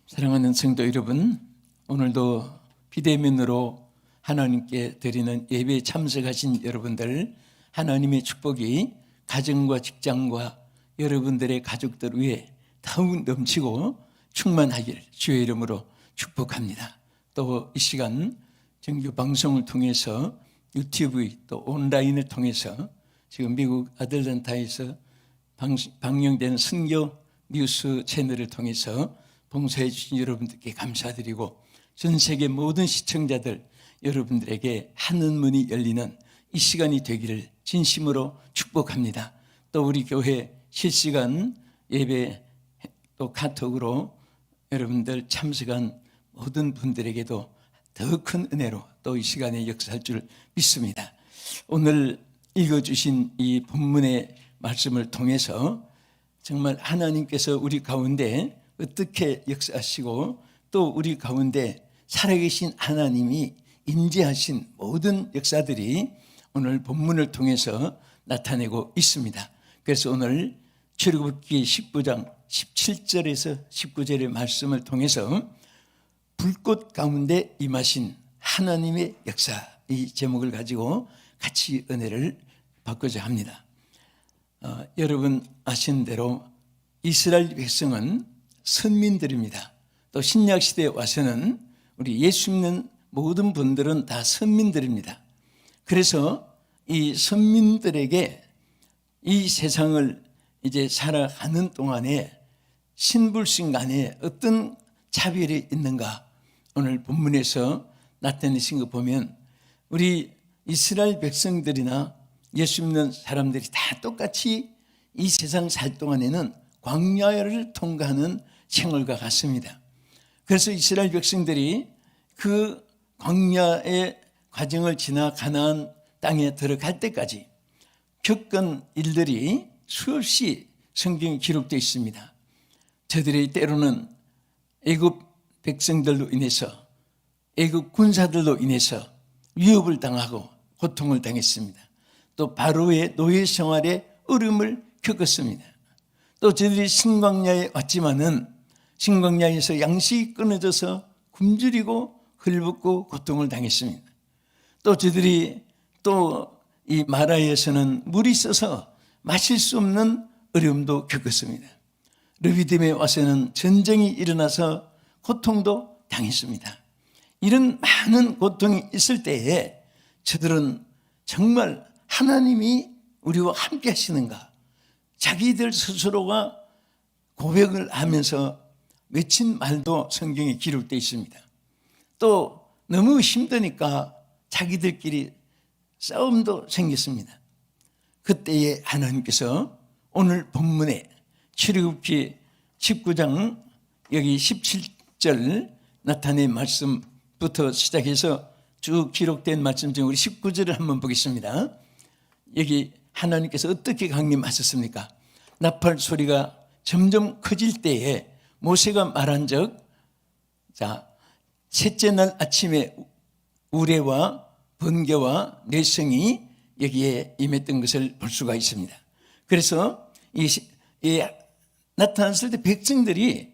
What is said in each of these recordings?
사랑하는 성도 여러분, 오늘도 비대면으로 하나님께 드리는 예배에 참석하신 여러분들, 하나님의 축복이 가정과 직장과 여러분들의 가족들 위에 더욱 넘치고 충만하길 주의 이름으로 축복합니다. 또 이 시간 정규 방송을 통해서 유튜브 또 온라인을 통해서 지금 미국 아틀란타에서 방영되는 선교 뉴스 채널을 통해서 봉사해 주신 여러분들께 감사드리고, 전 세계 모든 시청자들 여러분들에게 하늘문이 열리는 이 시간이 되기를 진심으로 축복합니다. 또 우리 교회 실시간 예배 또 카톡으로 여러분들 참석한 모든 분들에게도 더 큰 은혜로 또 이 시간에 역사할 줄 믿습니다. 오늘 읽어주신 이 본문의 말씀을 통해서 정말 하나님께서 우리 가운데 어떻게 역사하시고 또 우리 가운데 살아계신 하나님이 임재하신 모든 역사들이 오늘 본문을 통해서 나타내고 있습니다. 그래서 오늘 출애굽기 19장 17절에서 19절의 말씀을 통해서 불꽃 가운데 임하신 하나님의 역사, 이 제목을 가지고 같이 은혜를 받고자 합니다. 여러분 아시는 대로 이스라엘 백성은 선민들입니다. 또 신약시대에 와서는 우리 예수 믿는 모든 분들은 다 선민들입니다. 그래서 이 선민들에게 이 세상을 이제 살아가는 동안에 신불신 간에 어떤 차별이 있는가, 오늘 본문에서 나타내신 거 보면 우리 이스라엘 백성들이나 예수 믿는 사람들이 다 똑같이 이 세상 살 동안에는 광야를 통과하는 생활과 같습니다. 그래서 이스라엘 백성들이 그 광야의 과정을 지나 가나안 땅에 들어갈 때까지 겪은 일들이 수없이 성경에 기록되어 있습니다. 저들이 때로는 애굽 백성들로 인해서, 애굽 군사들로 인해서 위협을 당하고 고통을 당했습니다. 또 바로의 노예 생활에 어려움을 겪었습니다. 또 저들이 신광야에 왔지만은 신광야에서 양식이 끊어져서 굶주리고 헐벗고 고통을 당했습니다. 또 저들이 또 이 마라에서는 물이 있어서 마실 수 없는 어려움도 겪었습니다. 르비딤에 와서는 전쟁이 일어나서 고통도 당했습니다. 이런 많은 고통이 있을 때에 저들은 정말 하나님이 우리와 함께 하시는가, 자기들 스스로가 고백을 하면서 외친 말도 성경에 기록되어 있습니다. 또 너무 힘드니까 자기들끼리 싸움도 생겼습니다. 그때에 하나님께서 오늘 본문에 출애굽기 19장 여기 17절 나타낸 말씀부터 시작해서 쭉 기록된 말씀 중 우리 19절을 한번 보겠습니다. 여기 하나님께서 어떻게 강림하셨습니까? 나팔 소리가 점점 커질 때에 모세가 말한 적, 셋째 날 아침에 우레와 번개와 내성이 여기에 임했던 것을 볼 수가 있습니다. 그래서 나타났을 때 백성들이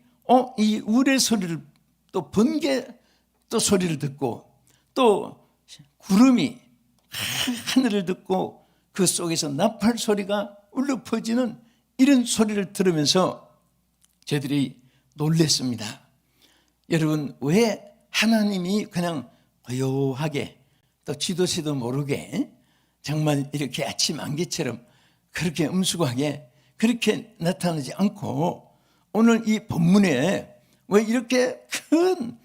이 우레 소리를, 또 번개 또 소리를 듣고, 또 구름이 하늘을 듣고 그 속에서 나팔 소리가 울려 퍼지는 이런 소리를 들으면서 저들이 놀랐습니다. 여러분, 왜 하나님이 그냥 고요하게 또 지도새도 모르게 정말 이렇게 아침 안개처럼 그렇게 엄숙하게 그렇게 나타나지 않고 오늘 이 본문에 왜 이렇게 큰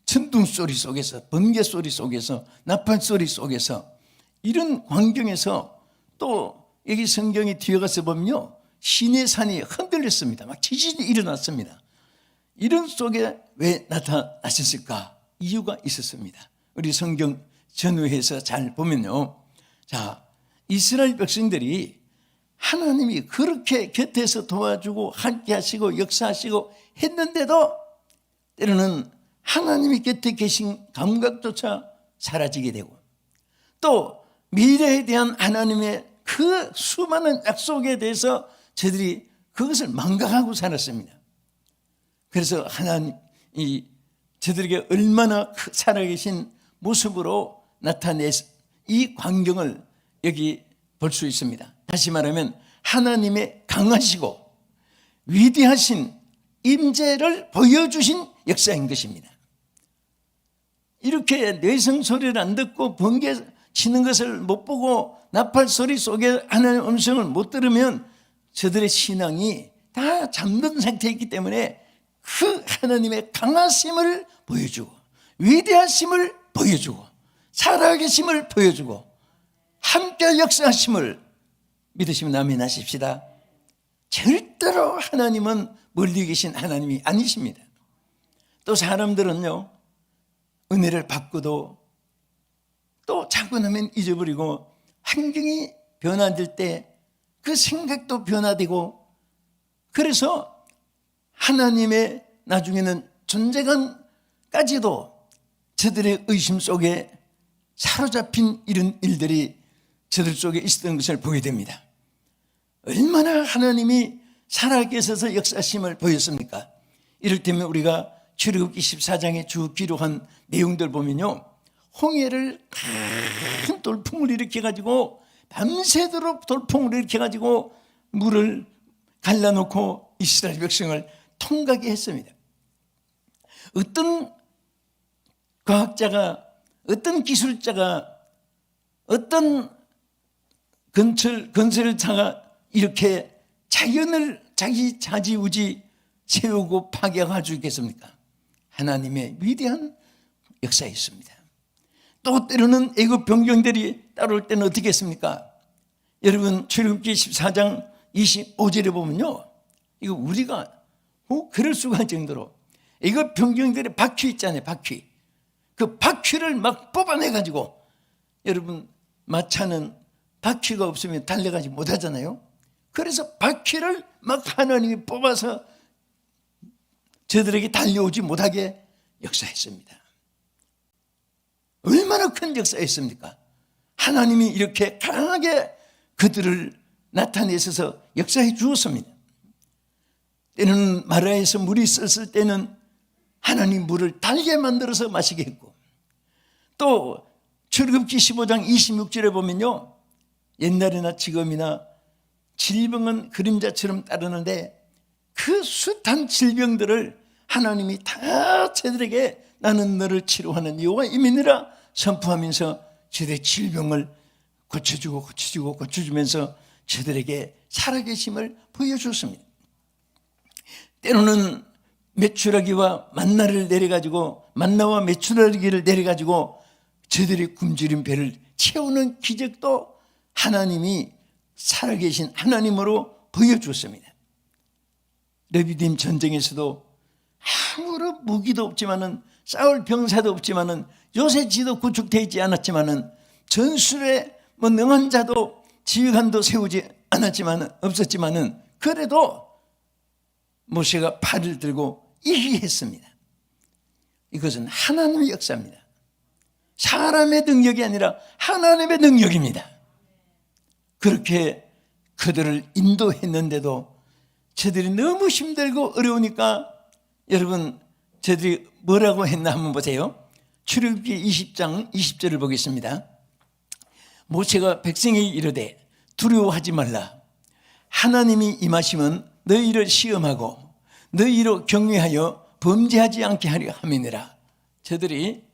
천둥 소리 속에서, 번개 소리 속에서, 나팔 소리 속에서, 이런 광경에서 또 여기 성경에 뒤에 가서 보면요, 시내산이 흔들렸습니다. 막 지진이 일어났습니다. 이런 속에 왜 나타나셨을까? 이유가 있었습니다. 우리 성경 전후해서 잘 보면요, 이스라엘 백성들이 하나님이 그렇게 곁에서 도와주고 함께 하시고 역사하시고 했는데도 때로는 하나님이 곁에 계신 감각조차 사라지게 되고, 또 미래에 대한 하나님의 그 수많은 약속에 대해서 저들이 그것을 망각하고 살았습니다. 그래서 하나님이 저들에게 얼마나 살아계신 모습으로 나타내 이 광경을 여기 볼 수 있습니다. 다시 말하면 하나님의 강하시고 위대하신 임재를 보여주신 역사인 것입니다. 이렇게 내성 소리를 안 듣고 번개 치는 것을 못 보고 나팔 소리 속에 하나님의 음성을 못 들으면 저들의 신앙이 다 잠든 상태이기 때문에 그 하나님의 강하심을 보여주고 위대하심을 보여주고 살아계심을 보여주고 함께 역사하심을 믿으시면 아멘 하십시다. 절대로 하나님은 멀리 계신 하나님이 아니십니다. 또 사람들은요, 은혜를 받고도 또 자고 나면 잊어버리고 환경이 변화될 때 그 생각도 변화되고, 그래서 하나님의 나중에는 존재감까지도 저들의 의심 속에 사로잡힌 이런 일들이 저들 속에 있었던 것을 보게 됩니다. 얼마나 하나님이 살아계셔서 역사심을 보였습니까? 이를테면 우리가 출애굽기 14장에 쭉 기록한 내용들 보면요, 홍해를 큰 돌풍을 일으켜가지고 밤새도록 돌풍을 일으켜가지고 물을 갈라놓고 이스라엘 백성을 통과하게 했습니다. 어떤 과학자가, 어떤 기술자가, 어떤 건설자가 이렇게 자연을 자기 자지우지 세우고 파괴할 수 있겠습니까? 하나님의 위대한 역사였습니다. 또 때로는 애굽 병정들이 따라올 때는 어떻게 했습니까? 여러분 출애굽기 14장 25절에 보면요, 이거 우리가 그럴 수가 있을 정도로 애굽 병정들의 바퀴 있잖아요. 바퀴. 그 바퀴를 막 뽑아내가지고, 여러분 마차는 바퀴가 없으면 달려가지 못하잖아요. 그래서 바퀴를 막 하나님이 뽑아서 저들에게 달려오지 못하게 역사했습니다. 얼마나 큰 역사였습니까? 하나님이 이렇게 강하게 그들을 나타내셔서 역사해 주었습니다. 때는 마라에서 물이 썼을 때는 하나님 물을 달게 만들어서 마시게 했고, 또 출애굽기 15장 26절에 보면요, 옛날이나 지금이나 질병은 그림자처럼 따르는데 그 숱한 질병들을 하나님이 다 저들에게 나는 너를 치료하는 여호와 이민이라 선포하면서 저들의 질병을 고쳐주면서 저들에게 살아계심을 보여줬습니다. 때로는 메추라기와 만나를 내려가지고, 만나와 메추라기를 내려가지고 저들의 굶주린 배를 채우는 기적도 하나님이 살아계신 하나님으로 보여주었습니다. 레비딤 전쟁에서도 아무런 무기도 없지만은, 싸울 병사도 없지만은, 요새지도 구축되어 있지 않았지만은, 전술에 능한 자도 지휘관도 세우지 없었지만은, 그래도 모세가 팔을 들고 이기게 했습니다. 이것은 하나님의 역사입니다. 사람의 능력이 아니라 하나님의 능력입니다. 그렇게 그들을 인도했는데도 저들이 너무 힘들고 어려우니까, 여러분 저들이 뭐라고 했나 한번 보세요. 출애굽기 20장 20절을 보겠습니다. 모세가 백성에게 이르되 두려워하지 말라. 하나님이 임하시면 너희를 시험하고 너희로 경외하여 범죄하지 않게 하려 함이니라. 저들이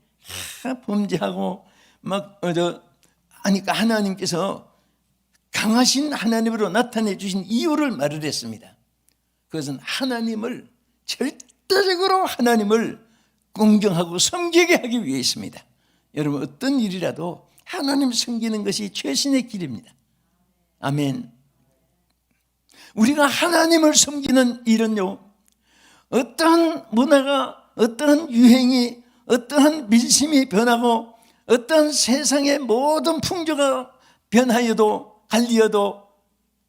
범죄하고 하니까 하나님께서 강하신 하나님으로 나타내 주신 이유를 말을 했습니다. 그것은 하나님을, 절대적으로 하나님을 공경하고 섬기게 하기 위해 있습니다. 여러분 어떤 일이라도 하나님 섬기는 것이 최신의 길입니다. 아멘. 우리가 하나님을 섬기는 일은요, 어떠한 문화가, 어떠한 유행이, 어떠한 민심이 변하고, 어떠한 세상의 모든 풍조가 변하여도 갈리어도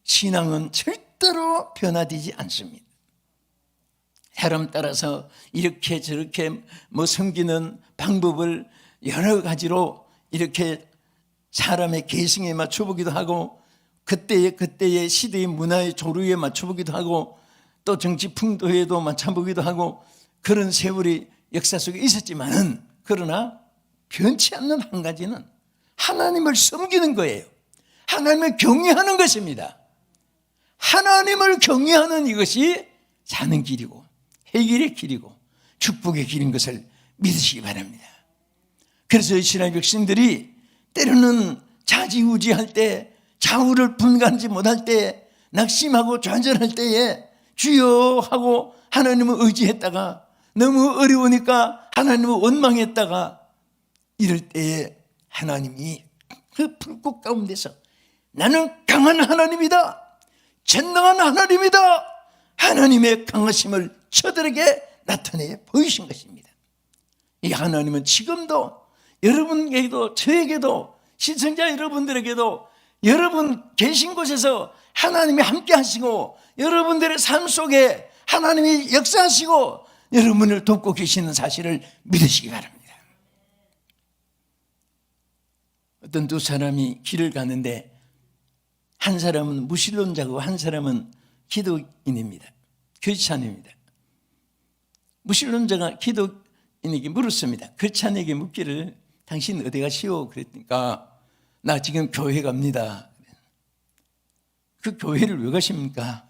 신앙은 절대로 변화되지 않습니다. 사람 따라서 이렇게 저렇게 섬기는 방법을 여러 가지로 이렇게 사람의 개성에 맞춰보기도 하고, 그때의 시대의 문화의 조류에 맞춰보기도 하고, 또 정치 풍토에도 맞춰보기도 하고 그런 세월이 역사 속에 있었지만은, 그러나 변치 않는 한 가지는 하나님을 섬기는 거예요. 하나님을 경외하는 것입니다. 하나님을 경외하는 이것이 사는 길이고 해결의 길이고 축복의 길인 것을 믿으시기 바랍니다. 그래서 이스라엘 백성들이 때로는 좌지우지할 때, 좌우를 분간하지 못할 때, 낙심하고 좌절할 때에 주여 하고 하나님을 의지했다가 너무 어려우니까 하나님을 원망했다가, 이럴 때에 하나님이 그 불꽃 가운데서 나는 강한 하나님이다, 전능한 하나님이다, 하나님의 강하심을 저들에게 나타내 보이신 것입니다. 이 하나님은 지금도 여러분에게도 저에게도 시청자 여러분들에게도 여러분 계신 곳에서 하나님이 함께 하시고 여러분들의 삶 속에 하나님이 역사하시고 여러분을 돕고 계시는 사실을 믿으시기 바랍니다. 어떤 두 사람이 길을 가는데 한 사람은 무신론자고 한 사람은 기독인입니다. 크리스찬입니다. 무신론자가 기독인에게 물었습니다. 크리스찬에게 묻기를 당신 어디 가시오? 그랬으니까 나 지금 교회 갑니다. 그 교회를 왜 가십니까?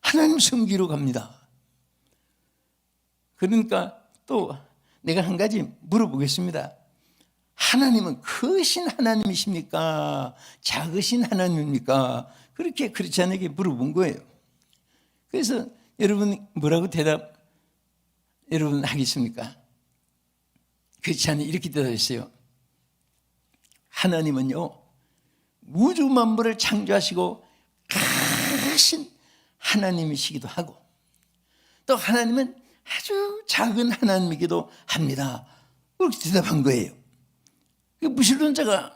하나님 섬기러 갑니다. 그러니까 또 내가 한 가지 물어보겠습니다. 하나님은 크신 하나님이십니까? 작으신 하나님입니까? 그렇게 크리스찬에게 물어본 거예요. 그래서 여러분 뭐라고 여러분 하겠습니까? 크리스찬이 이렇게 대답했어요. 하나님은요, 우주 만물을 창조하시고 크신 하나님이시기도 하고, 또 하나님은 아주 작은 하나님이기도 합니다. 그렇게 대답한 거예요. 무신론자가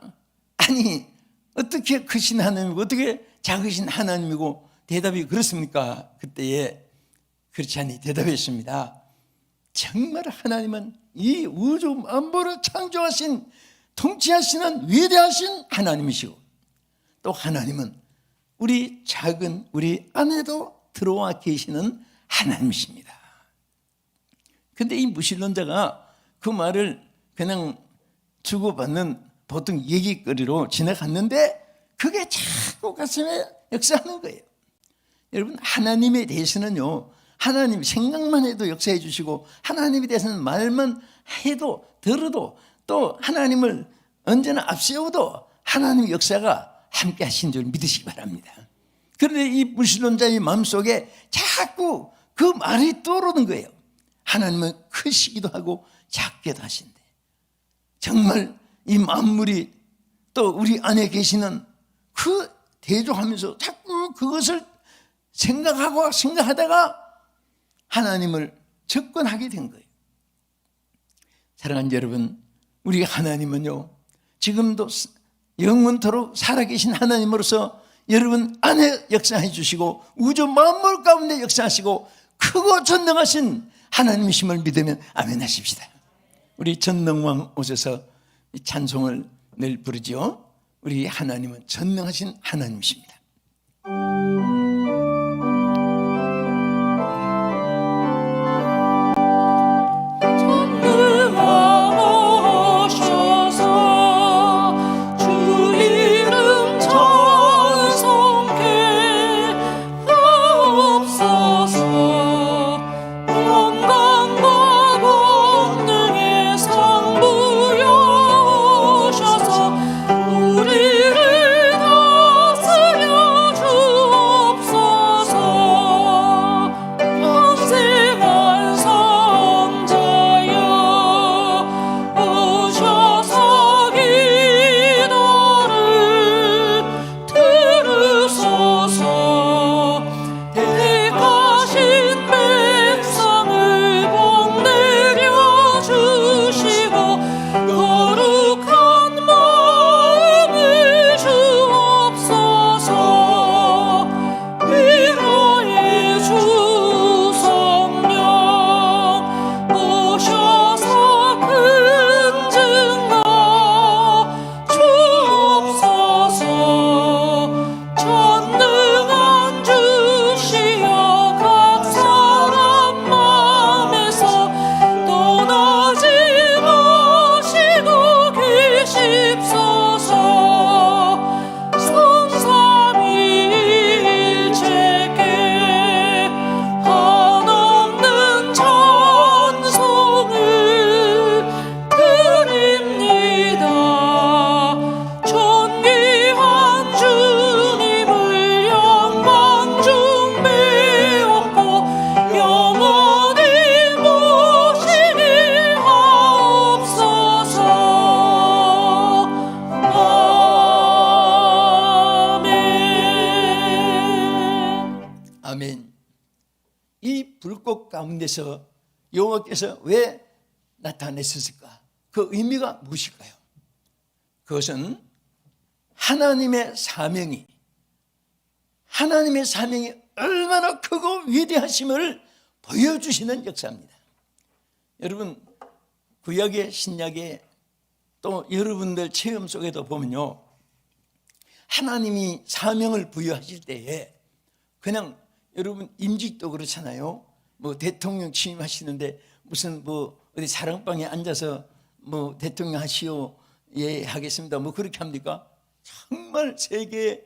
아니 어떻게 크신 하나님이고 어떻게 작으신 하나님이고 대답이 그렇습니까? 그때에 크리스찬이 대답했습니다. 정말 하나님은 이 우주 만물을 창조하신 통치하시는 위대하신 하나님이시고, 또 하나님은 우리 작은 우리 안에도 들어와 계시는 하나님이십니다. 그런데 이 무신론자가 그 말을 그냥 주고받는 보통 얘기거리로 지나갔는데 그게 자꾸 가슴에 역사하는 거예요. 여러분, 하나님에 대해서는요, 하나님 생각만 해도 역사해 주시고 하나님에 대해서는 말만 해도 들어도 또 하나님을 언제나 앞세워도 하나님의 역사가 함께 하신 줄 믿으시기 바랍니다. 그런데 이 무신론자의 마음속에 자꾸 그 말이 떠오르는 거예요. 하나님은 크시기도 하고 작게도 하신대. 정말 이 만물이 또 우리 안에 계시는 그 대조하면서 자꾸 그것을 생각하다가 하나님을 접근하게 된 거예요. 사랑하는 여러분, 우리 하나님은요, 지금도 영원토록 살아계신 하나님으로서 여러분 안에 역사해 주시고 우주 만물 가운데 역사하시고 크고 전능하신 하나님이심을 믿으면 아멘 하십시다. 우리 전능왕 오셔서 이 찬송을 늘 부르지요. 우리 하나님은 전능하신 하나님이십니다. 우리를 다스려 주옵소서. 가운데서 여호와께서 왜 나타냈을까? 그 의미가 무엇일까요? 그것은 하나님의 사명이 얼마나 크고 위대하심을 보여주시는 역사입니다. 여러분, 구약의 신약의 또 여러분들 체험 속에도 보면요, 하나님이 사명을 부여하실 때에 그냥 여러분 임직도 그렇잖아요. 뭐 대통령 취임하시는데 무슨 뭐 어디 사랑방에 앉아서 뭐 대통령 하시오, 예 하겠습니다, 뭐 그렇게 합니까? 정말 세계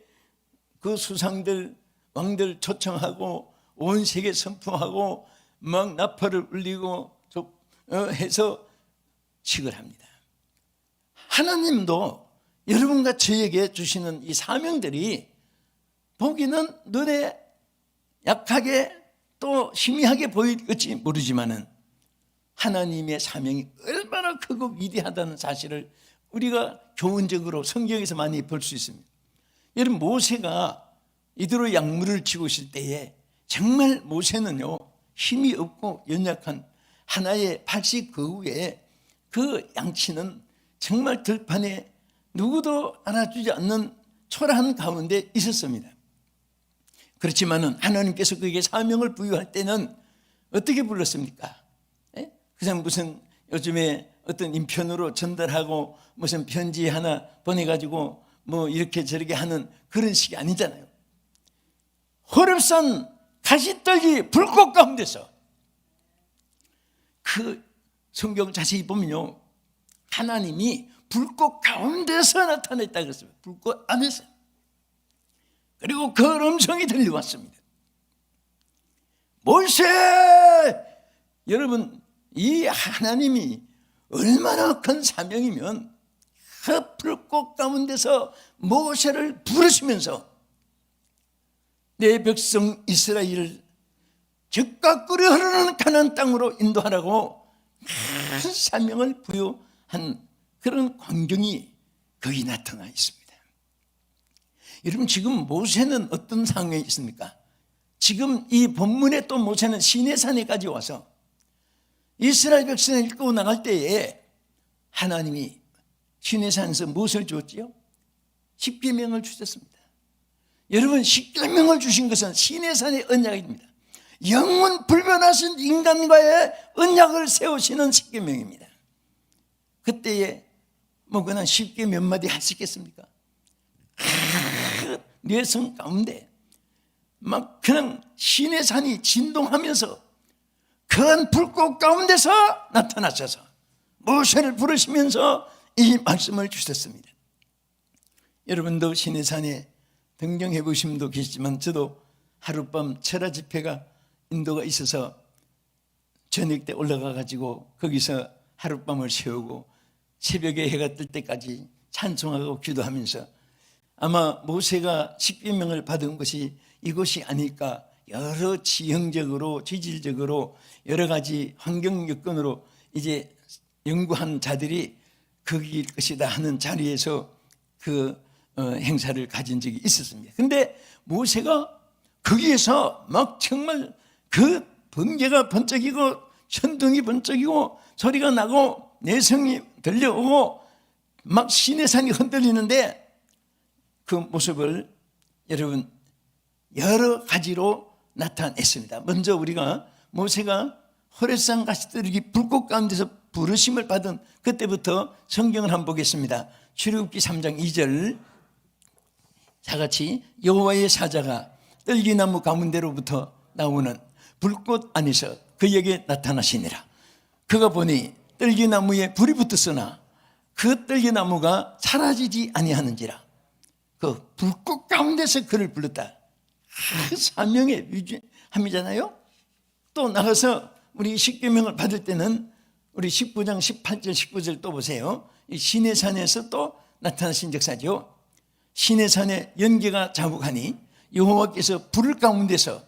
그 수상들 왕들 초청하고 온 세계 선포하고 막 나팔을 울리고 해서 칙을 합니다. 하나님도 여러분과 저에게 주시는 이 사명들이 보기는 눈에 약하게 또 희미하게 보일지 모르지만은 하나님의 사명이 얼마나 크고 위대하다는 사실을 우리가 교훈적으로 성경에서 많이 볼 수 있습니다. 여러분, 모세가 이대로 약물을 치고 있을 때에 정말 모세는요, 힘이 없고 연약한 하나의 팔씨 그 위에 그 양치는 정말 들판에 누구도 알아주지 않는 초라한 가운데 있었습니다. 그렇지만은 하나님께서 그에게 사명을 부여할 때는 어떻게 불렀습니까? 그냥 무슨 요즘에 어떤 인편으로 전달하고 무슨 편지 하나 보내가지고 뭐 이렇게 저렇게 하는 그런 식이 아니잖아요. 호렙산 가시떨기 불꽃 가운데서, 그 성경 자세히 보면요, 하나님이 불꽃 가운데서 나타냈다 그랬습니다. 불꽃 안에서. 그리고 그 음성이 들려왔습니다. 모세! 여러분, 이 하나님이 얼마나 큰 사명이면 그 불꽃 가운데서 모세를 부르시면서 내 백성 이스라엘을 젖과 꿀이 흐르는 가나안 땅으로 인도하라고 큰 사명을 부여한 그런 광경이 거기 나타나 있습니다. 여러분, 지금 모세는 어떤 상황에 있습니까? 지금 이 본문에 또 모세는 시내산에까지 와서 이스라엘 백성을 이끌고 나갈 때에 하나님이 시내산에서 무엇을 주었지요? 십계명을 주셨습니다. 여러분, 십계명을 주신 것은 시내산의 언약입니다. 영원 불변하신 인간과의 언약을 세우시는 십계명입니다. 그때에 뭐 그냥 쉽게 몇 마디 할 수 있겠습니까? 뇌성 가운데 막 그냥 시내산이 진동하면서 큰 불꽃 가운데서 나타나셔서 모세를 부르시면서 이 말씀을 주셨습니다. 여러분도 시내산에 등경해 보신 분도 계시지만 저도 하룻밤 철야 집회가 인도가 있어서 저녁 때 올라가 가지고 거기서 하룻밤을 새우고 새벽에 해가 뜰 때까지 찬송하고 기도하면서 아마 모세가 십계명을 받은 것이 이것이 아닐까, 여러 지형적으로 지질적으로 여러 가지 환경 여건으로 이제 연구한 자들이 거기일 것이다 하는 자리에서 그 행사를 가진 적이 있었습니다. 그런데 모세가 거기에서 막 정말 그 번개가 번쩍이고 천둥이 번쩍이고 소리가 나고 내성이 들려오고 막 시내산이 흔들리는데 그 모습을 여러분 여러 가지로 나타냈습니다. 먼저 우리가 모세가 호렙산 가시떨기 불꽃 가운데서 부르심을 받은 그때부터 성경을 한번 보겠습니다. 출애굽기 3장 2절, 다같이 여호와의 사자가 떨기나무 가운데로부터 나오는 불꽃 안에서 그에게 나타나시니라. 그가 보니 떨기나무에 불이 붙었으나 그 떨기나무가 사라지지 아니하는지라. 그 불꽃 가운데서 그를 불렀다. 그 사명의 위함이잖아요. 또 나가서 우리 십계명을 받을 때는 우리 19장 18절 19절 또 보세요. 이 시내산에서 또 나타나신 역사죠. 시내산에 연기가 자욱하니 여호와께서 불 가운데서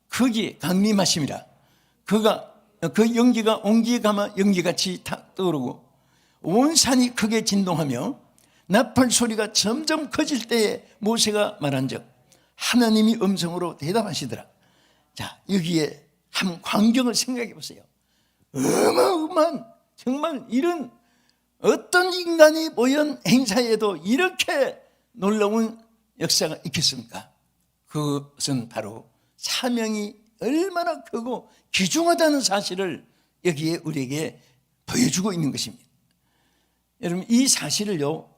거기 강림하심이라. 그 연기가 온기에 감아 연기같이 떠오르고 온 산이 크게 진동하며 나팔 소리가 점점 커질 때에 모세가 말한 적 하나님이 음성으로 대답하시더라. 자, 여기에 한 광경을 생각해 보세요. 어마어마한, 정말 이런 어떤 인간이 모연 행사에도 이렇게 놀라운 역사가 있겠습니까? 그것은 바로 사명이 얼마나 크고 귀중하다는 사실을 여기에 우리에게 보여주고 있는 것입니다. 여러분, 이 사실을요,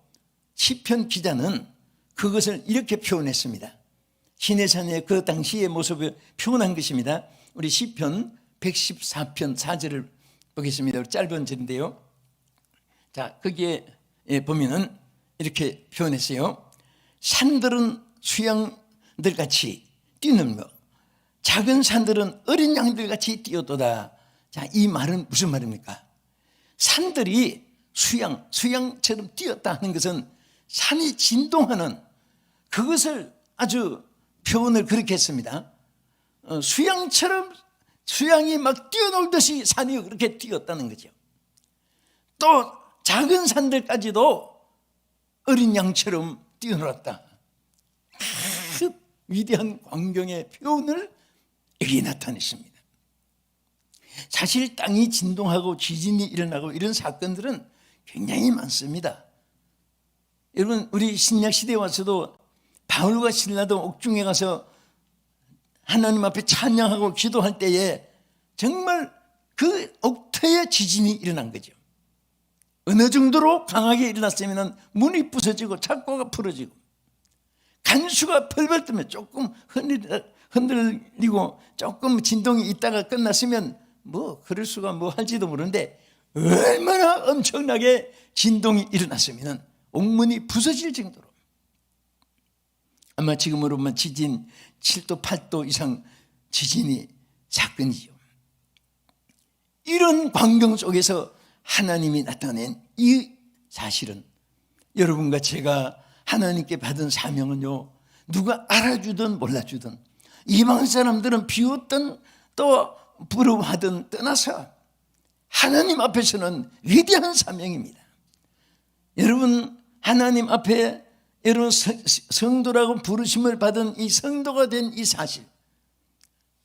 시편 기자는 그것을 이렇게 표현했습니다. 시내산의 그 당시의 모습을 표현한 것입니다. 우리 시편 114편 4절을 보겠습니다. 짧은 절인데요. 자, 거기에 보면은 이렇게 표현했어요. 산들은 수양들 같이 뛰놀며 작은 산들은 어린 양들 같이 뛰어도다. 자, 이 말은 무슨 말입니까? 산들이 수양처럼 뛰었다 하는 것은 산이 진동하는 그것을 아주 표현을 그렇게 했습니다. 수양처럼, 수양이 막 뛰어놀듯이 산이 그렇게 뛰었다는 거죠. 또 작은 산들까지도 어린 양처럼 뛰어놀았다. 그 위대한 광경의 표현을 여기 나타냈습니다. 사실 땅이 진동하고 지진이 일어나고 이런 사건들은 굉장히 많습니다. 여러분, 우리 신약시대에 와서도 바울과 신라도 옥중에 가서 하나님 앞에 찬양하고 기도할 때에 정말 그 옥토에 지진이 일어난 거죠. 어느 정도로 강하게 일어났으면 문이 부서지고 창고가 풀어지고 간수가 펄펄 뜨면 조금 흔들리고 조금 진동이 있다가 끝났으면 뭐 그럴 수가 뭐 할지도 모르는데, 얼마나 엄청나게 진동이 일어났으면 옥문이 부서질 정도로, 아마 지금으로 보면 지진 7도 8도 이상 지진이 사건이죠. 이런 광경 속에서 하나님이 나타낸 이 사실은, 여러분과 제가 하나님께 받은 사명은요, 누가 알아주든 몰라주든 이방 사람들은 비웃든 또 부러워하든 떠나서 하나님 앞에서는 위대한 사명입니다. 여러분, 하나님 앞에 여러분 성도라고 부르심을 받은 이 성도가 된 이 사실,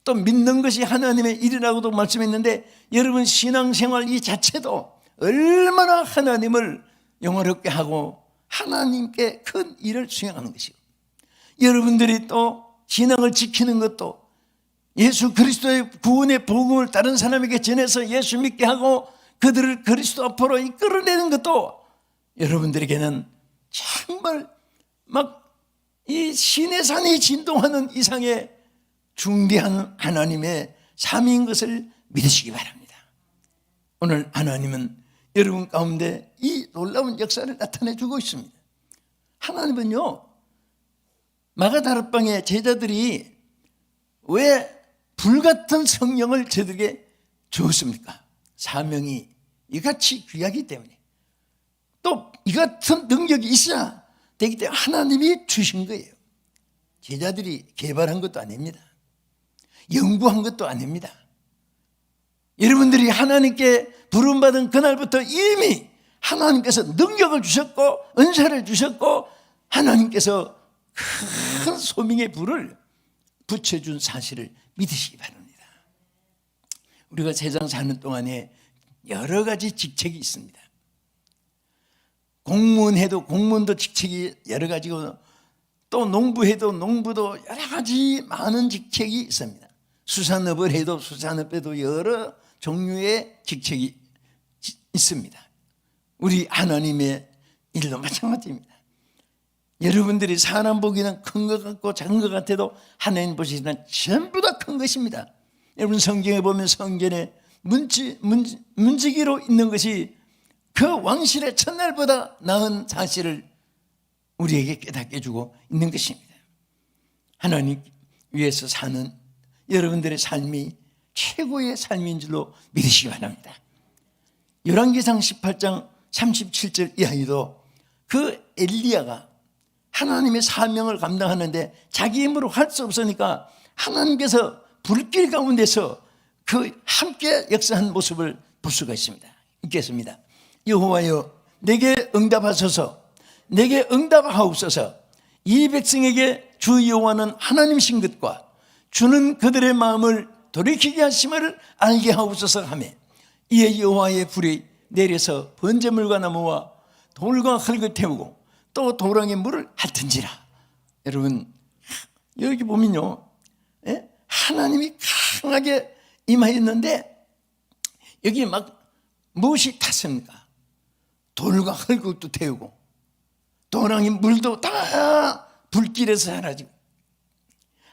또 믿는 것이 하나님의 일이라고도 말씀했는데, 여러분 신앙생활 이 자체도 얼마나 하나님을 영화롭게 하고 하나님께 큰 일을 수행하는 것이고, 여러분들이 또 신앙을 지키는 것도 예수 그리스도의 구원의 복음을 다른 사람에게 전해서 예수 믿게 하고 그들을 그리스도 앞으로 이끌어내는 것도 여러분들에게는 정말 막 이 시내산이 진동하는 이상의 중대한 하나님의 삶인 것을 믿으시기 바랍니다. 오늘 하나님은 여러분 가운데 이 놀라운 역사를 나타내주고 있습니다. 하나님은요, 마가다락방의 제자들이 왜 불같은 성령을 저들에게 주었습니까? 사명이 이같이 귀하기 때문에, 또 이 같은 능력이 있어야 되기 때문에 하나님이 주신 거예요. 제자들이 개발한 것도 아닙니다. 연구한 것도 아닙니다. 여러분들이 하나님께 부름받은 그날부터 이미 하나님께서 능력을 주셨고 은사를 주셨고 하나님께서 큰 소명의 불을 붙여준 사실을 믿으시기 바랍니다. 우리가 세상 사는 동안에 여러 가지 직책이 있습니다. 공무원해도 공무원도 직책이 여러 가지고, 또 농부해도 농부도 여러 가지 많은 직책이 있습니다. 수산업을 해도 수산업에도 여러 종류의 직책이 있습니다. 우리 하나님의 일도 마찬가지입니다. 여러분들이 사람 보기는 큰 것 같고 작은 것 같아도 하나님 보시기는 전부 다 큰 것입니다. 여러분 성경에 보면 성전에 문지기로 있는 것이 그 왕실의 첫날보다 나은 사실을 우리에게 깨닫게 해주고 있는 것입니다. 하나님 위해서 사는 여러분들의 삶이 최고의 삶인 줄로 믿으시기 바랍니다. 열왕기상 18장 37절 이하에도 그 엘리야가 하나님의 사명을 감당하는데 자기 힘으로 할 수 없으니까 하나님께서 불길 가운데서 그 함께 역사한 모습을 볼 수가 있습니다. 읽겠습니다. 여호와여, 내게 응답하소서, 내게 응답하옵소서. 이 백성에게 주 여호와는 하나님이신 것과 주는 그들의 마음을 돌이키게 하심을 알게 하옵소서 하며 이에 여호와의 불이 내려서 번제물과 나무와 돌과 흙을 태우고 또 도랑에 물을 핥은지라. 여러분 여기 보면요, 하나님이 강하게 임하였는데 여기 막 무엇이 탔습니까? 돌과 흙을 또 태우고 도랑에 물도 다 불길에서 사라지고,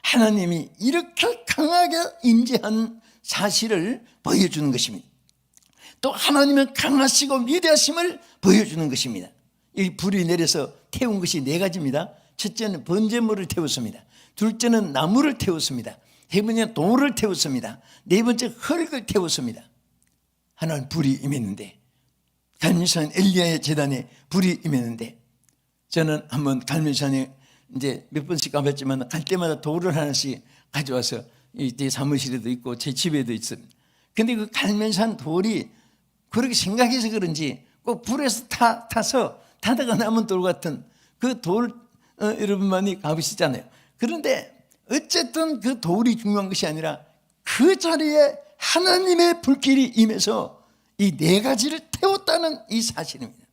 하나님이 이렇게 강하게 임재한 사실을 보여주는 것입니다. 또 하나님은 강하시고 위대하심을 보여주는 것입니다. 이 불이 내려서 태운 것이 네 가지입니다. 첫째는 번제물을 태웠습니다. 둘째는 나무를 태웠습니다. 세 번째는 돌을 태웠습니다. 네 번째 흙을 태웠습니다. 하나는 불이 임했는데, 갈멜산 엘리야의 제단에 불이 임했는데, 저는 한번 갈멜산에 이제 몇 번씩 가봤지만 갈 때마다 돌을 하나씩 가져와서 제 사무실에도 있고 제 집에도 있습니다. 근데 그 갈멜산 돌이 그렇게 생각해서 그런지 꼭 불에서 타서 타다가 남은 돌 같은 그 돌, 여러분 많이 가보시잖아요. 그런데 어쨌든 그 돌이 중요한 것이 아니라 그 자리에 하나님의 불길이 임해서 이 네 가지를 태웠다는 이 사실입니다.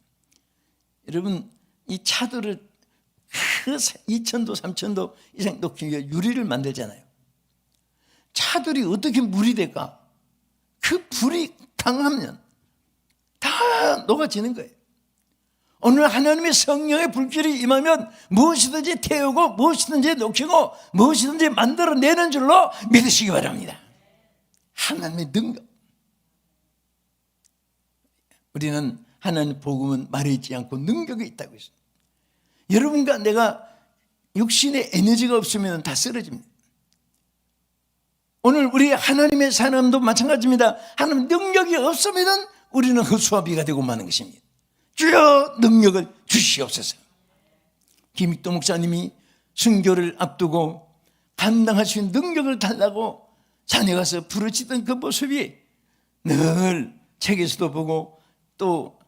여러분 이 차들을 그 2,000도 3,000도 이상 높이 유리를 만들잖아요. 차들이 어떻게 물이 될까? 그 불이 강하면 다 녹아지는 거예요. 오늘 하나님의 성령의 불길이 임하면 무엇이든지 태우고 무엇이든지 녹이고 무엇이든지 만들어내는 줄로 믿으시기 바랍니다. 하나님의 능력. 우리는 하나님의 복음은 말이 있지 않고 능력이 있다고 했습니다. 여러분과 내가 육신의 에너지가 없으면 다 쓰러집니다. 오늘 우리 하나님의 사람도 마찬가지입니다. 하나님 능력이 없으면 우리는 허수아비가 되고 마는 것입니다. 주여 능력을 주시옵소서. 김익도 목사님이 순교를 앞두고 감당할 수 있는 능력을 달라고 산에 가서 부르짖던 그 모습이 늘 책에서도 보고 또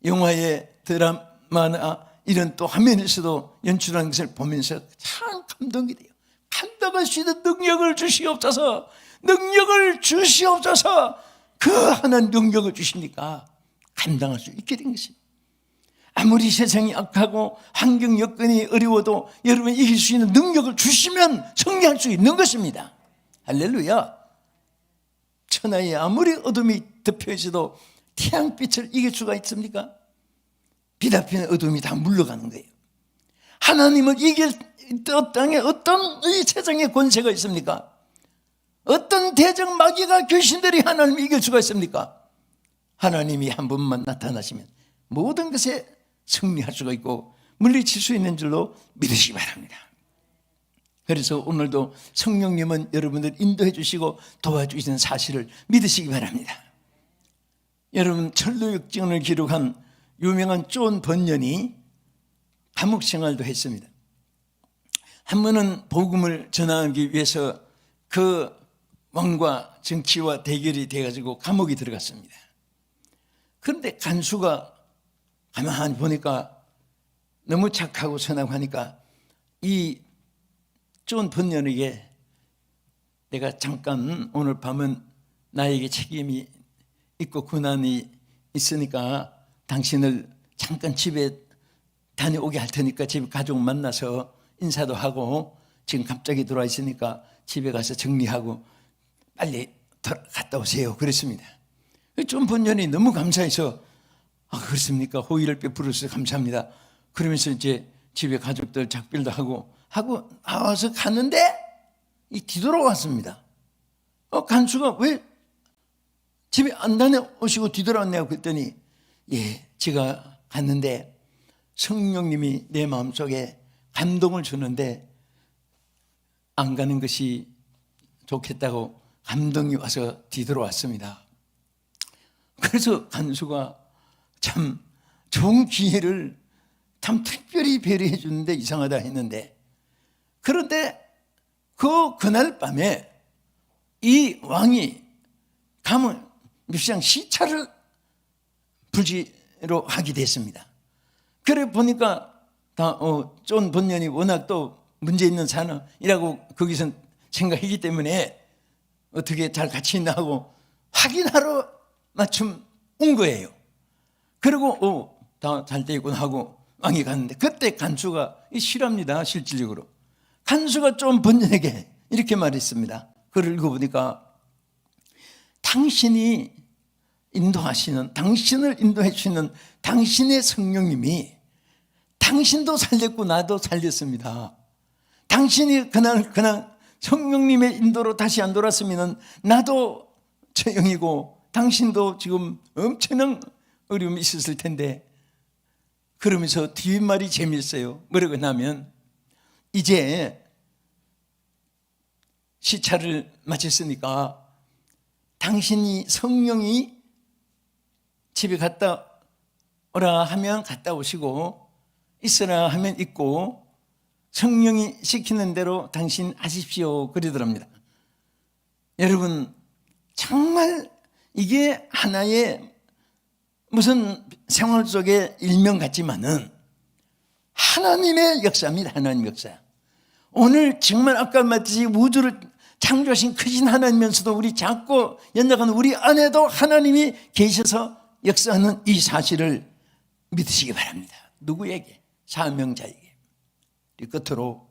영화의 드라마나 이런 또 화면에서도 연출하는 것을 보면서 참 감동이 돼요. 감당할 수 있는 능력을 주시옵소서. 능력을 주시옵소서. 그 하나님 능력을 주시니까 감당할 수 있게 된 것입니다. 아무리 세상이 악하고 환경 여건이 어려워도 여러분 이길 수 있는 능력을 주시면 승리할 수 있는 것입니다. 할렐루야. 천하에 아무리 어둠이 덮여 있어도 태양빛을 이길 수가 있습니까? 빛 앞에 어둠이 다 물러가는 거예요. 하나님을 이길 땅에 어떤 이 세상에 권세가 있습니까? 어떤 대적 마귀가 귀신들이 하나님을 이길 수가 있습니까? 하나님이 한 번만 나타나시면 모든 것에 승리할 수가 있고 물리칠 수 있는 줄로 믿으시기 바랍니다. 그래서 오늘도 성령님은 여러분들 인도해 주시고 도와주시는 사실을 믿으시기 바랍니다. 여러분 철로역정을 기록한 유명한 존 번연이 감옥 생활도 했습니다. 한 번은 복음을 전하기 위해서 그 왕과 정치와 대결이 돼가지고 감옥에 들어갔습니다. 그런데 간수가 가만히 보니까 너무 착하고 선하고 하니까 이 존 번연에게 내가 잠깐 오늘 밤은 나에게 책임이 있고 고난이 있으니까 당신을 잠깐 집에 다녀오게 할 테니까 집에 가족 만나서 인사도 하고 지금 갑자기 들어와 있으니까 집에 가서 정리하고 빨리 갔다 오세요. 그랬습니다. 존 번연이 너무 감사해서 그렇습니까? 호의를 베풀어서 감사합니다. 그러면서 이제 집에 가족들 작별도 하고 나와서 갔는데 뒤돌아왔습니다. 간수가 왜 집에 안 다녀오시고 뒤돌아왔냐고 그랬더니 제가 갔는데 성령님이 내 마음속에 감동을 주는데 안 가는 것이 좋겠다고 감동이 와서 뒤돌아왔습니다. 그래서 간수가 참 좋은 기회를 참 특별히 배려해 주는데 이상하다 했는데, 그런데 그날 밤에 이 왕이 감을 밉상 시차를 불지로 하게 됐습니다. 그래 보니까 존 번연이 워낙 또 문제 있는 사람이라고 거기서 생각했기 때문에 어떻게 잘 같이 있나 하고 확인하러 마침 온 거예요. 그리고 다 잘 돼 있구나 하고 왕이 갔는데, 그때 간수가 실합니다. 실질적으로 간수가 좀 번연하게 이렇게 말했습니다. 글을 읽어보니까 당신을 인도해 주시는 당신의 성령님이 당신도 살렸고 나도 살렸습니다. 당신이 그냥 성령님의 인도로 다시 안 돌았으면 나도 처형이고 당신도 지금 엄청난 어려움이 있었을 텐데. 그러면서 뒷말이 재미있어요. 뭐라고 하면, 이제 시차를 마쳤으니까 당신이 성령이 집에 갔다 오라 하면 갔다 오시고 있으라 하면 있고 성령이 시키는 대로 당신 하십시오, 그러더랍니다. 여러분, 정말 이게 하나의 무슨 생활 속의 일명 같지만은 하나님의 역사입니다. 하나님의 역사. 오늘 정말 아까 말했듯이 우주를 창조하신 크신 하나님이면서도 우리 작고 연약한 우리 안에도 하나님이 계셔서 역사하는 이 사실을 믿으시기 바랍니다. 누구에게? 사명자에게. 끝으로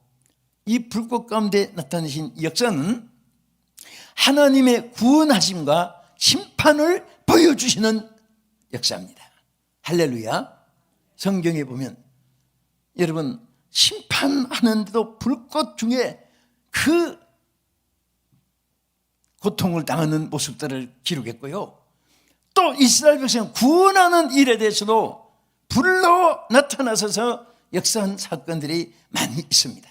이 불꽃 가운데 나타나신 역사는 하나님의 구원하심과 심판을 보여주시는 역사입니다. 할렐루야. 성경에 보면 여러분, 심판하는데도 불꽃 중에 그 고통을 당하는 모습들을 기록했고요. 또 이스라엘 백성 구원하는 일에 대해서도 불로 나타나서서 역사한 사건들이 많이 있습니다.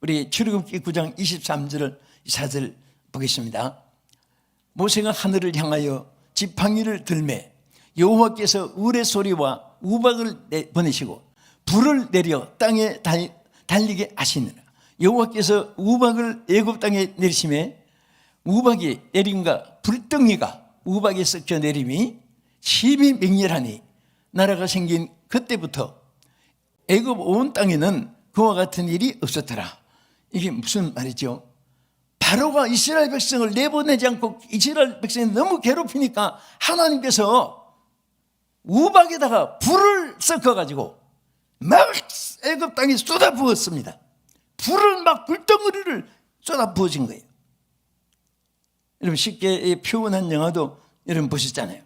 우리 출애굽기 9장 23절 24절 보겠습니다. 모세가 하늘을 향하여 지팡이를 들매 여호와께서 우레소리와 우박을 보내시고 불을 내려 땅에 달리게 하시느라. 여호와께서 우박을 애굽 땅에 내리심에 우박이 내림과 불덩이가 우박에 섞여 내림이 심히 맹렬하니 나라가 생긴 그때부터 애굽 온 땅에는 그와 같은 일이 없었더라. 이게 무슨 말이죠? 바로가 이스라엘 백성을 내보내지 않고 이스라엘 백성이 너무 괴롭히니까 하나님께서 우박에다가 불을 섞어가지고 막 애굽 땅에 쏟아부었습니다. 불을 막 불덩어리를 쏟아부어진 거예요. 여러분, 쉽게 표현한 영화도 여러분 보셨잖아요.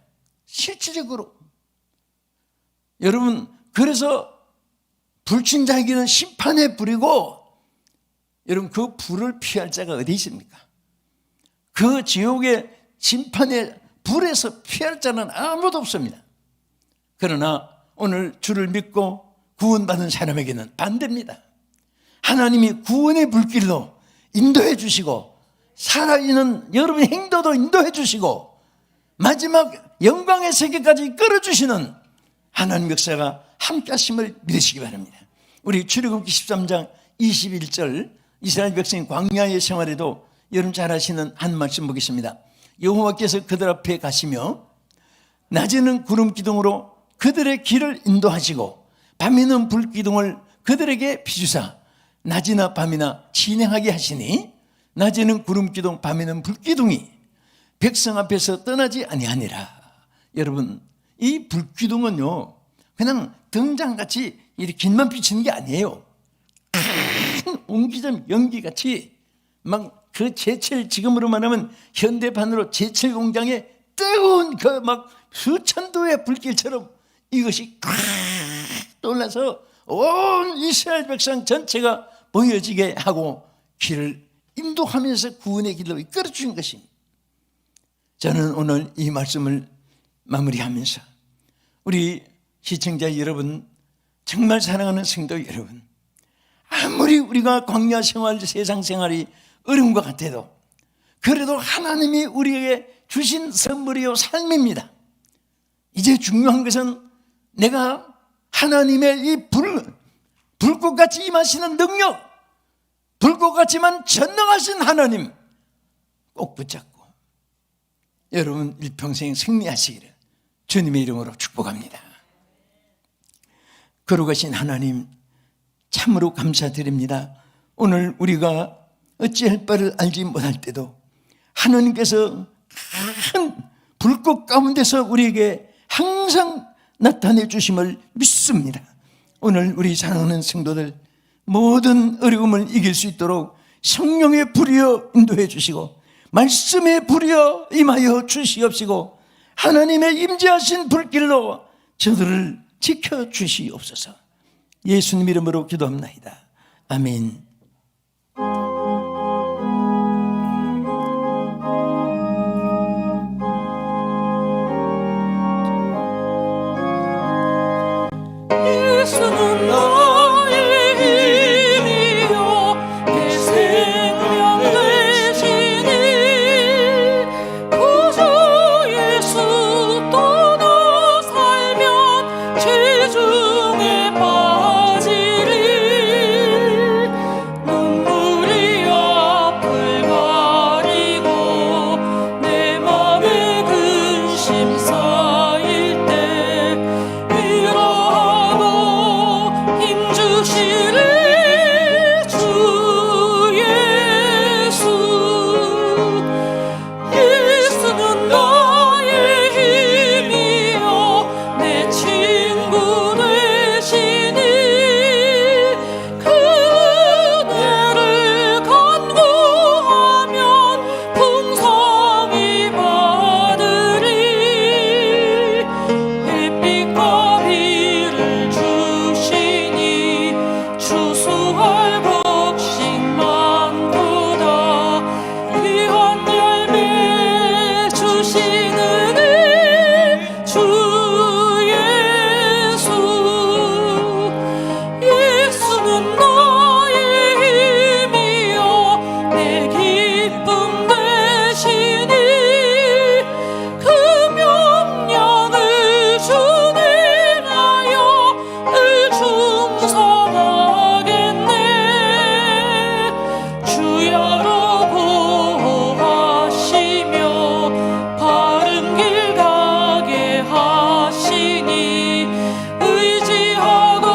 실질적으로 여러분, 그래서 불친 자에게는 심판의 불이고, 여러분 그 불을 피할 자가 어디 있습니까? 그 지옥의 심판의 불에서 피할 자는 아무도 없습니다. 그러나 오늘 주를 믿고 구원받은 사람에게는 반대입니다. 하나님이 구원의 불길로 인도해 주시고 살아있는 여러분의 행도도 인도해 주시고 마지막 영광의 세계까지 이끌어 주시는 하나님 역사가 함께 하심을 믿으시기 바랍니다. 우리 출애굽기 13장 21절 이스라엘 백성이 광야의 생활에도 여러분 잘 아시는 한 말씀 보겠습니다. 여호와께서 그들 앞에 가시며 낮에는 구름 기둥으로 그들의 길을 인도하시고 밤에는 불 기둥을 그들에게 비추사 낮이나 밤이나 진행하게 하시니 낮에는 구름 기둥 밤에는 불 기둥이 백성 앞에서 떠나지 아니하니라. 여러분, 이 불 기둥은요 그냥 등장같이 이렇게 길만 비치는 게 아니에요. 큰 옹기장 연기같이 막 그 제철, 지금으로 말하면 현대판으로 제철 공장에 뜨거운 그 막 수천 도의 불길처럼 이것이 꽉 떠올라서 온 이스라엘 백성 전체가 보여지게 하고 길을 인도하면서 구원의 길로 이끌어 주신 것입니다. 저는 오늘 이 말씀을 마무리하면서 우리 시청자 여러분, 정말 사랑하는 성도 여러분, 아무리 우리가 광야 생활, 세상 생활이 어려운 것 같아도 그래도 하나님이 우리에게 주신 선물이요 삶입니다. 이제 중요한 것은 내가 하나님의 이 불꽃같이 임하시는 능력, 불꽃같이만 전능하신 하나님 꼭 붙잡고 여러분 일평생 승리하시기를 주님의 이름으로 축복합니다. 거룩하신 하나님, 참으로 감사드립니다. 오늘 우리가 어찌할 바를 알지 못할 때도 하나님께서 큰 불꽃 가운데서 우리에게 항상 나타내 주심을 믿습니다. 오늘 우리 사랑하는 성도들, 모든 어려움을 이길 수 있도록 성령의 불이여 인도해 주시고 말씀의 불이여 임하여 주시옵시고 하나님의 임재하신 불길로 저들을 지켜주시옵소서. 예수님 이름으로 기도합나이다. 아멘. 예수는 나의 힘이요 내 생명 되시니 구주 예수 떠나 살면 죄중에 빠지리 눈물이 앞을 가리고 내 맘에 근심 쌓일 때 위로하고 힘주시리 주 예수. 예수는 나의 힘이요 내 친구 되시니 그대를 간구하면 풍성히 받으리 햇빛과 비를 주시니 추수할 곡식만보다 귀한 열매 주시는 이 주 예수. 예수는 나의 힘이요 내 기쁨 되시니 그 명령을 준행하여 늘 충성하겠네. 주야로 보호하시며 바른 길 가게 하시니 의지하고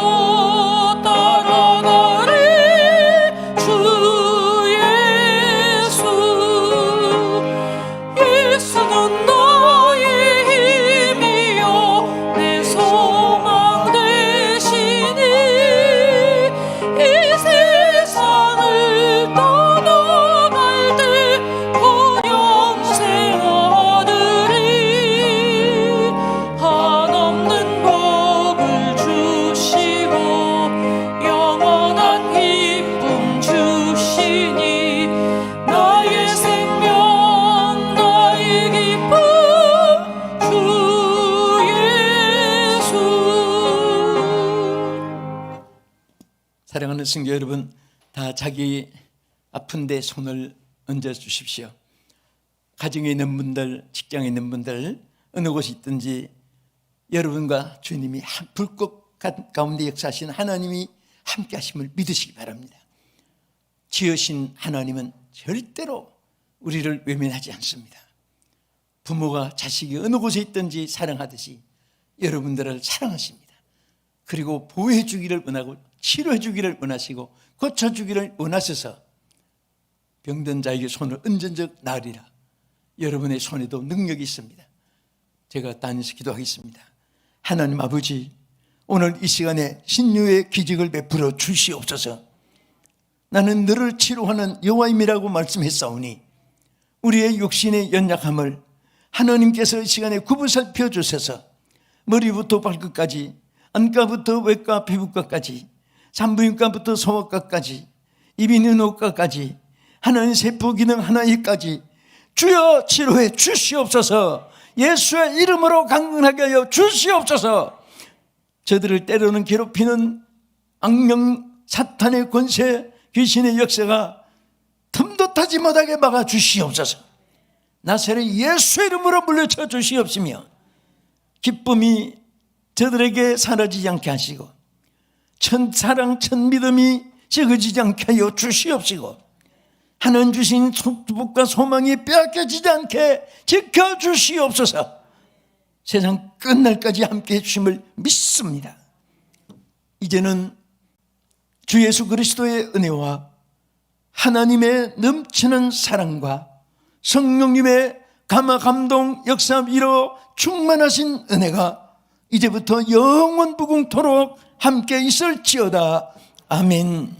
따라가리 주 예수. 예수는 나의 힘이요 내 소망 되시니 이 세상을 떠나갈 때 본영생 얻으리 한없는 복을 주시고 영원한 기쁨 주시니 나의 생명 나의 기쁨 주 예수. 사랑하는 성도 여러분, 다 자기 아픈데 손을 얹어 주십시오. 가정에 있는 분들, 직장에 있는 분들, 어느 곳에 있든지 여러분과 주님이 한 불꽃 가운데 역사하신 하나님이 함께 하심을 믿으시기 바랍니다. 지으신 하나님은 절대로 우리를 외면하지 않습니다. 부모가 자식이 어느 곳에 있든지 사랑하듯이 여러분들을 사랑하십니다. 그리고 보호해 주기를 원하고 치료해 주기를 원하시고 고쳐 주기를 원하셔서 병든 자에게 손을 얹은 적 나으리라. 여러분의 손에도 능력이 있습니다. 제가 단에서 기도하겠습니다. 하나님 아버지, 오늘 이 시간에 신유의 기적을 베풀어 주시옵소서. 나는 너를 치료하는 여호와임이라고 말씀했사오니 우리의 육신의 연약함을 하나님께서 이 시간에 구부살펴 주셔서 머리부터 발끝까지, 안과부터 외과 피부과까지, 산부인과부터 소아과까지, 이비인후과까지, 하나님 세포 기능 하나에까지 주여 치료해 주시옵소서. 예수의 이름으로 강건하게 하여 주시옵소서. 저들을 때로는 괴롭히는 악령 사탄의 권세, 귀신의 역사가 틈도 타지 못하게 막아 주시옵소서. 나사렛 예수 이름으로 물리쳐 주시옵시며 기쁨이 저들에게 사라지지 않게 하시고 천 사랑 천 믿음이 적어지지 않게 하여 주시옵시고 하나님 주신 축복과 소망이 빼앗겨지지 않게 지켜주시옵소서. 세상 끝날까지 함께해 주심을 믿습니다. 이제는 주 예수 그리스도의 은혜와 하나님의 넘치는 사랑과 성령님의 감화 감동 역사 위로 충만하신 은혜가 이제부터 영원부궁토록 함께 있을지어다. 아멘.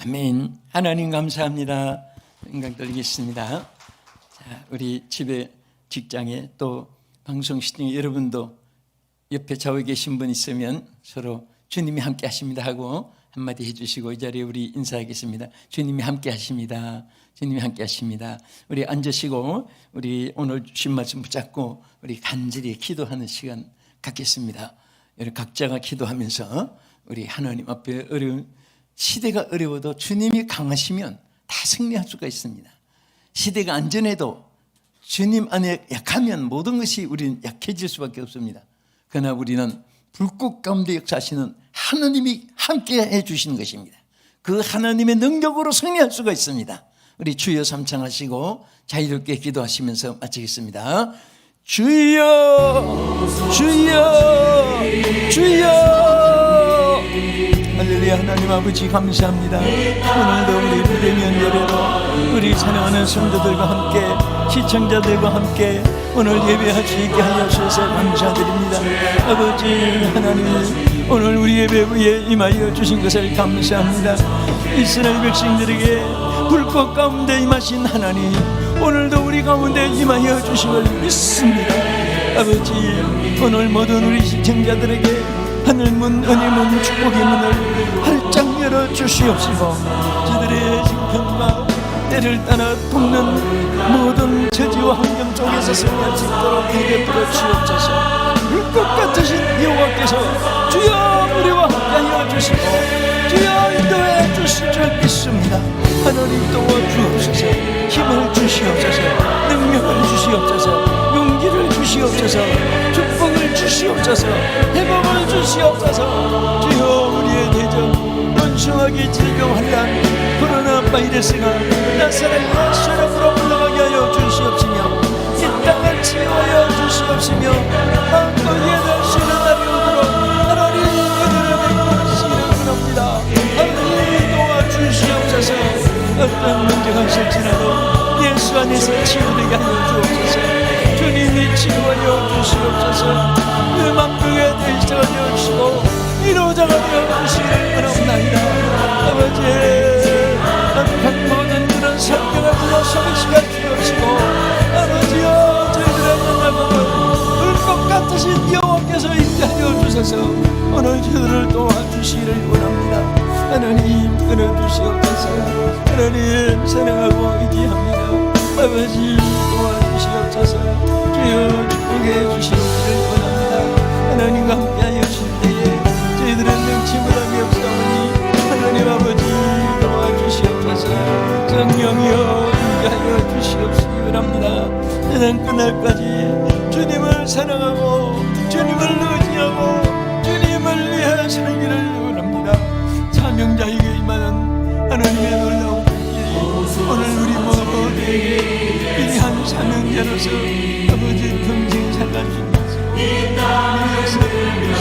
아멘. 하나님 감사합니다. 영광 돌리겠습니다. 자, 우리 집에, 직장에, 또 방송 시청에 여러분도 옆에 좌우에 계신 분 있으면 서로 주님이 함께 하십니다 하고 한마디 해주시고 이 자리에 우리 인사하겠습니다. 주님이 함께 하십니다. 주님이 함께 하십니다. 우리 앉으시고 우리 오늘 주신 말씀 붙잡고 우리 간절히 기도하는 시간 갖겠습니다. 우리 각자가 기도하면서 우리 하나님 앞에 어려운 시대가 어려워도 주님이 강하시면 다 승리할 수가 있습니다. 시대가 안전해도 주님 안에 약하면 모든 것이 우리는 약해질 수밖에 없습니다. 그러나 우리는 불꽃 가운데 역사하시는 하나님이 함께 해주시는 것입니다. 그 하나님의 능력으로 승리할 수가 있습니다. 우리 주여 삼창하시고 자유롭게 기도하시면서 마치겠습니다. 주여 주여 주여. 할렐루야. 하나님 아버지 감사합니다. 오늘도 우리 무대면 예배로 우리 사랑하는 성도들과 함께 시청자들과 함께 오늘 예배할 수 있게 하여 주셔서 감사드립니다. 아버지 하나님, 오늘 우리 예배 위에 임하여 주신 것을 감사합니다. 이스라엘 백성들에게 불꽃 가운데 임하신 하나님, 오늘도 우리 가운데 임하여 주심을 믿습니다. 아버지, 오늘 모든 우리 시청자들에게 하늘문, 은혜문, 축복의 문을 활짝 열어주시옵시고 저들의 형편과 때를 따라 돕는 모든 처지와 환경 속에서 승리할 수 있도록 은혜 베풀어 주옵소서. 불꽃 같으신 여호와께서 주여 우리와 함께하여 주시고 주여 인도해 주실 줄 믿습니다. 하나님 도와주옵소서. 힘을 주시옵소서. 능력을 주시옵소서. 용기를 주시옵소서. 축복을 주시옵소서. 회복을 주시옵소서. 주여 우리의 대적 원수하게 질병 환난 코로나 바이러스가 나사렛 예수로 물러가게 하여 주시옵시며 이 땅을 치유하여 주시옵시며 마음껏 예배할 수 있는 날이 오도록 하나님 은혜를 베푸시기를 원합니다. 하나님 도와주시옵소서. 어떤 문제가 있을지라도 예수 안에서 치유되게 하여 주옵소서. 주님이 치유하여 주시옵소서. 그 만병에 대시가 되어주시고 위로자가 되어주시기를 원합니다. 아버지, 악한 모든 그런 성경을 물러서는 시간 주옵시고 아버지여, 저희들의 눈을 불꽃 같으신 여호와께서 임재하여 주셔서 오늘 저들을 도와주시기를 원합니다. 하나님 끊어주시옵소서. 하나님 사랑하고 의지합니다. 아버지 도와주시옵소서. 주여 축복해 주시기를 원합니다. 하나님과 함께하여 주실 때에 저희들은 능치무ram이 없사오니 하나님 아버지 도와주시옵소서. 성령이여 임재하여 주시옵시기 바랍니다. 세상 끝날까지 주님을 사랑하고 주님을 의지하고 주님을 위해 하시는 길을 원합니다. 사명자에게 임하는 하나님의 놀라운 일이 오늘 우리 모두에게 위대한 사명자로서 아버지 평생 살아주신 것을 우리 역사를 위해서